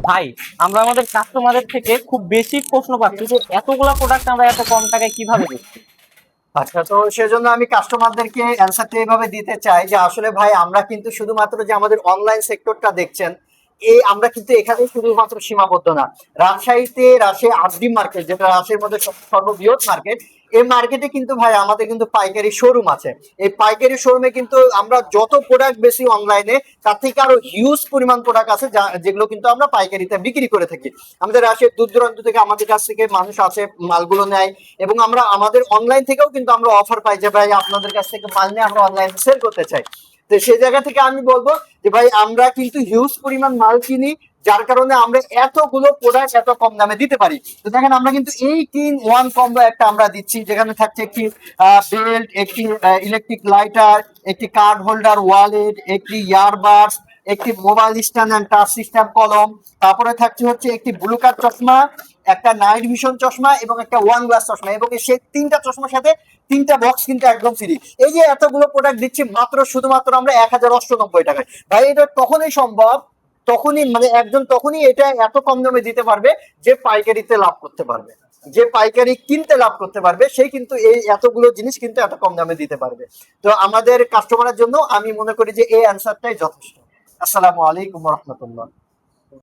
ভাই, আমরা আমাদের কাস্টমারদের থেকে খুব বেশি প্রশ্ন পাচ্ছি যে এতগুলা প্রোডাক্ট আমরা এত কম টাকায় কিভাবে দিচ্ছি। আচ্ছা, তো সেজন্য আমি কাস্টমারদেরকে অ্যান্সারটা এইভাবে দিতে চাই যে আসলে ভাই আমরা কিন্তু শুধুমাত্র যে আমাদের অনলাইন সেক্টরটা দেখছেন, এই আমরা কিন্তু এখানে শুধুমাত্র সীমাবদ্ধ না। রাজশাহী আরডি মার্কেট, যেটা রাজশাহীর মধ্যে সর্ববৃহৎ মার্কেট, এই মার্কেটে কিন্তু ভাই আমাদের কিন্তু পাইকারি শোরুম আছে। এই পাইকারি শোরুমে কিন্তু আমরা যত প্রোডাক্ট বেশি অনলাইনে, তার থেকে আরো হিউজ পরিমাণ প্রোডাক্ট আছে যেগুলো কিন্তু আমরা পাইকারিতে বিক্রি করে থাকি। আমাদের রাজশাহীর দূর দূরান্ত থেকে আমাদের কাছ থেকে মানুষ আসে, মালগুলো নেয়, এবং আমরা আমাদের অনলাইন থেকেও কিন্তু আমরা অফার পাই যে ভাই আপনাদের কাছ থেকে মাল নিয়ে আমরা অনলাইনে সেল করতে চাই। তো সেই জায়গা থেকে আমি বলবো যে ভাই আমরা কিন্তু হিউজ পরিমাণ মাল কিনি, যার কারণে আমরা এতগুলো প্রোডাক্ট এত কম দামে দিতে পারি। তো দেখেন আমরা কিন্তু 8-in-1 কম্বো একটা আমরা দিচ্ছি, যেখানে থাকছে একটি বেল্ট, একটি ইলেকট্রিক লাইটার, একটি কার্ড হোল্ডার, ওয়ালেট, একটি ইয়ারবাডস, একটি mobile stand and touch system কলম, তারপরে থাকছে হচ্ছে একটি ব্লু কার্ড চশমা, একটা নাইট ভিশন চশমা এবং একটা ওয়ান গ্লাস চশমা, এবং সেই তিনটা চশমার সাথে তিনটা বক্স কিন্তু একদম ফ্রি। এই যে এতগুলো প্রোডাক্ট দিচ্ছি মাত্র শুধুমাত্র আমরা 1098 টাকায়। ভাই এটা তখনই সম্ভব, তখনই মানে একজন তখনই এটা এত কম দামে দিতে পারবে যে পাইকারিতে লাভ করতে পারবে, যে পাইকারি কিনতে লাভ করতে পারবে, সেই কিন্তু এই এতগুলো জিনিস কিন্তু এত কম দামে দিতে পারবে। তো আমাদের কাস্টমারের জন্য আমি মনে করি যে এই অ্যান্সারটাই যথেষ্ট। আসসালামু আলাইকুম রহমতুল্লাহ।